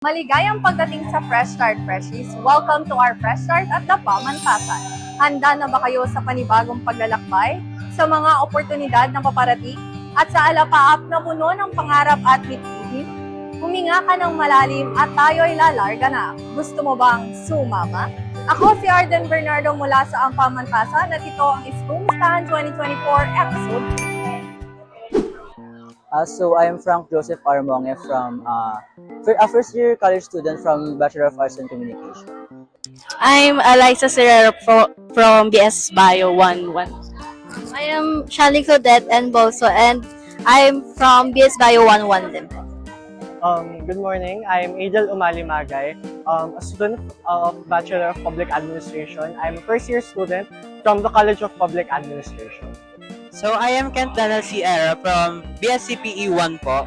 Maligayang pagdating sa Fresh Start Freshies. Welcome to our Fresh Start at the Pamantasan. Handa na ba kayo sa panibagong paglalakbay, sa mga oportunidad na paparating, at sa alapaap na puno ng pangarap at mitihim? Huminga ka ng malalim at tayo'y lalarga na. Gusto mo bang sumama? Ako si Arden Bernardo mula sa Ang Pamantasan at ito ang Iskumustahan 2024 episode. So I am Frank Joseph Armonge from a first year college student from Bachelor of Arts in Communication. I'm Eliza Serrero from BS Bio 11. I am Shani Claudette and Bolso, and I'm from BS Bio 11 din. Good morning. I'm Adel Umali Magay, a student of Bachelor of Public Administration. I'm a first-year student from the College of Public Administration. So, I am Kent Daniel Sierra from BSCPE 1 po.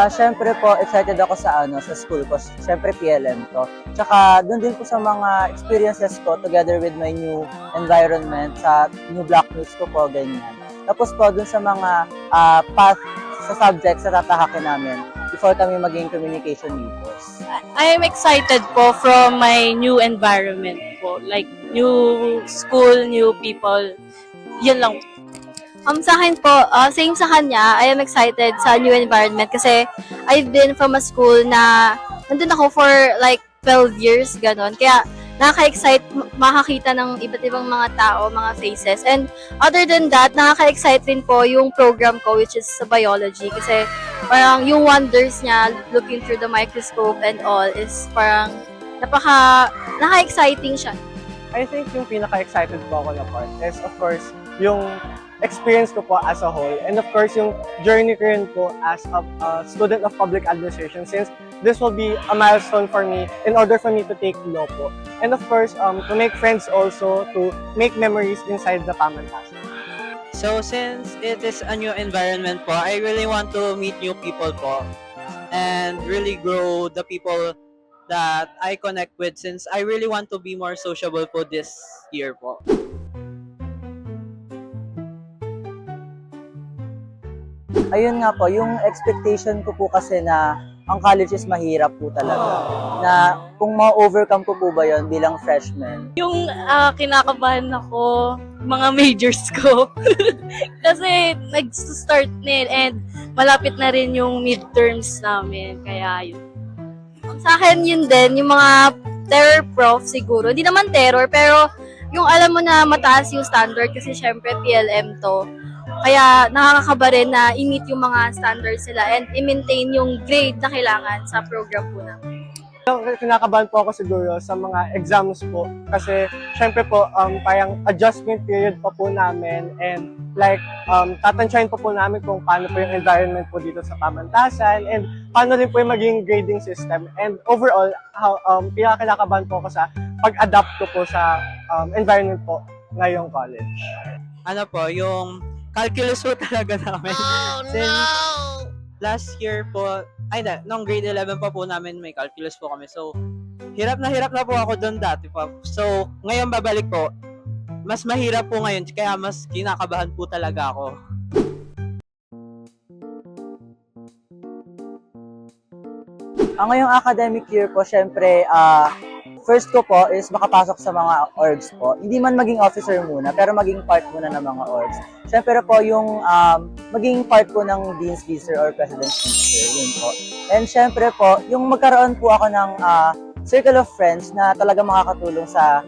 Syempre po, excited ako sa school ko. Syempre PLM to. Tsaka doon din po sa mga experiences ko together with my new environment, sa new block news ko po, ganyan. Tapos po doon sa mga path sa subjects na tatahakin namin before kami maging communication leaders. I am excited po from my new environment po. Like, new school, new people. Yun lang. Sa akin po, same sa kanya, I am excited sa new environment kasi I've been from a school na nandun ako for like 12 years, ganon. Kaya nakaka-excite makakita ng iba't ibang mga tao, mga faces. And other than that, nakaka-excite rin po yung program ko, which is sa biology. Kasi parang yung wonders niya, looking through the microscope and all, is parang naka-exciting siya. I think yung pinaka-excited po ako na part is, of course, yung experience ko po as a whole. And of course, yung journey ko rin po as a student of public administration, since this will be a milestone for me in order for me to take law po. And of course, to make friends also, to make memories inside the Pamantasan. So, since it is a new environment po, I really want to meet new people po and really grow the people that I connect with, since I really want to be more sociable po this year po. Ayun nga po, yung expectation ko po kasi na ang college is mahirap po talaga. Na kung ma-overcome ko po ba yun bilang freshman. Yung kinakabahan ako, mga majors ko. Kasi nag-start na yun and malapit na rin yung midterms namin. Kaya yun. Sa akin yun din, yung mga terror prof siguro. Hindi naman terror, pero yung alam mo na mataas yung standard kasi syempre PLM to. Kaya nakakakaba rin na i-meet yung mga standards nila and i-maintain yung grade na kailangan sa program po namin. Kinakabahan po ako siguro sa mga exams po kasi syempre po parang adjustment period pa po namin, and like tatansyahin po namin kung paano po yung environment po dito sa Pamantasan and paano rin po yung maging grading system, and overall how kinakabahan po ako sa pag-adapt ko po sa environment po ngayong college. Ano po, yung calculus po talaga namin. Since last year po, nung grade 11 pa po namin may calculus po kami. So, hirap na po ako doon dati pa. So, ngayon babalik po, mas mahirap po ngayon, kaya mas kinakabahan po talaga ako. Ngayong academic year po, syempre, first ko po is makapasok sa mga orgs po. Hindi man maging officer muna, pero maging part muna ng mga orgs. Syempre po, yung maging part po ng Dean's Lister or President's Lister, yun po. And syempre po, yung magkaroon po ako ng circle of friends na talaga makakatulong sa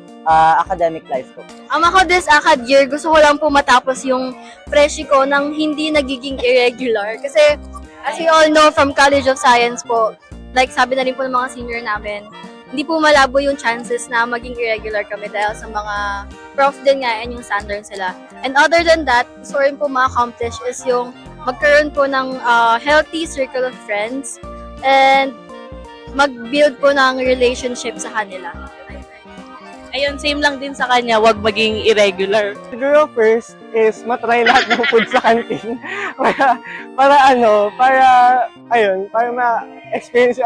academic life ko. Ako this acad year, gusto ko lang po matapos yung freshie ko nang hindi nagiging irregular. Kasi as we all know from College of Science po, like sabi na rin po ng mga senior namin, hindi po malabo yung chances na maging irregular kami dahil sa mga prof din nga and yung standards sila. And other than that, gusto rin po ma-accomplish is yung magkaroon po ng healthy circle of friends and mag-build po ng relationship sa kanila. Ayun, same lang din sa kanya, wag maging irregular. Siguro first is matry lahat ng food sa canteen para ma-experience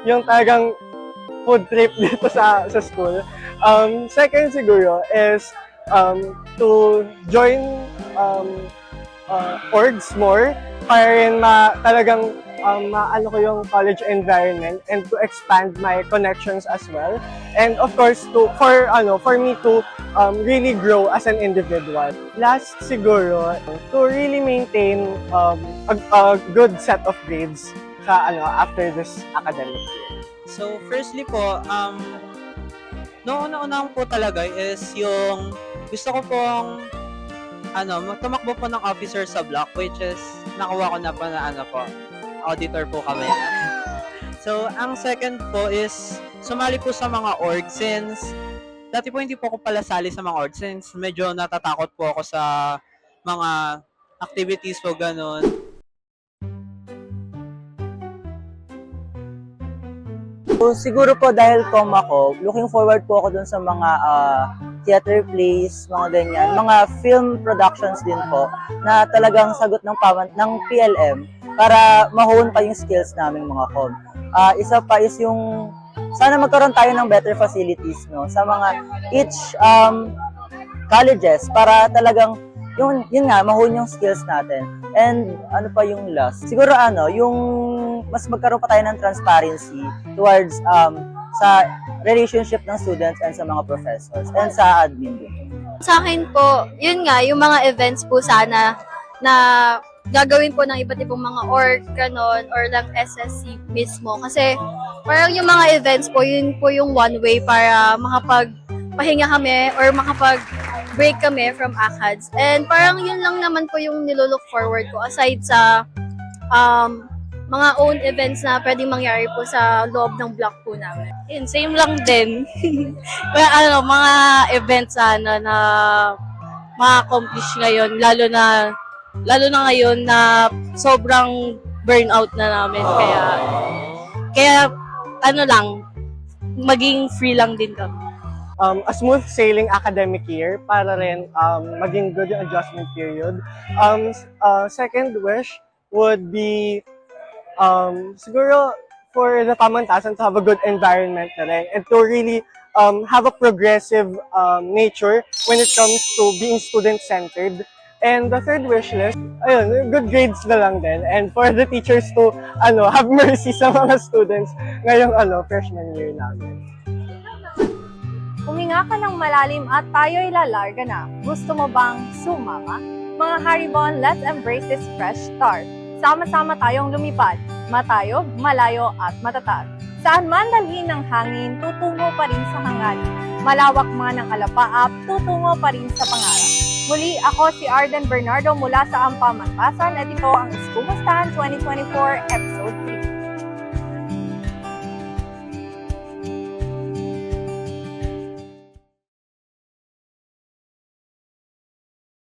yung talagang food trip dito sa school. Second siguro is to join orgs more para rin talagang maano ko yung college environment and to expand my connections as well. And of course, for me to really grow as an individual. Last siguro, to really maintain a good set of grades after this academic year. So, firstly po, noong una-una po talaga is yung gusto ko pong tumakbo po ng officer sa block, which is nakuha ko na po na auditor po kami. So, ang second po is sumali po sa mga org since dati po hindi po ako pala sali sa mga org since medyo natatakot po ako sa mga activities po ganun. So, siguro po dahil com ako, looking forward po ako dun sa mga theater plays, mga ganyan, mga film productions din po na talagang sagot ng PLM para ma-hone pa yung skills namin mga com. Isa pa is yung sana magkaroon tayo ng better facilities sa mga each colleges para talagang yun nga, ma-hone yung skills natin. And ano pa yung last? Siguro yung mas magkaroon pa tayo ng transparency towards sa relationship ng students and sa mga professors and sa admin din. Sa akin po, yun nga, yung mga events po sana na gagawin po ng iba't ibang mga org, ganon, or lang SSC mismo. Kasi parang yung mga events po, yun po yung one way para makapagpahinga kami or makapag-break kami from ACADS. And parang yun lang naman po yung nilook forward ko aside sa mga own events na pwedeng mangyari po sa loob ng block po namin. Yun, same lang din. Mga events sana na ma-accomplish ngayon, lalo na ngayon na sobrang burnout na namin. Kaya maging free lang din kami. A smooth sailing academic year para rin maging good yung adjustment period. Second wish would be siguro for the Pamantasan to have a good environment na rin and to really have a progressive nature when it comes to being student-centered. And the third wish list, good grades na lang din. And for the teachers to have mercy sa mga students ngayong freshman year namin. Huminga ka ng malalim at tayo'y lalarga na. Gusto mo bang sumama? Mga Haribon, let's embrace this fresh start. Sama-sama tayong lumipad, matayog, malayo at matatag. Saan man dalhin ng hangin, tutungo pa rin sa hangarin. Malawak man ang alapaap, tutungo pa rin sa pangarap. Muli, ako si Arden Bernardo mula sa Pamantasan at ito ang Iskumustahan 2024 Episode 3.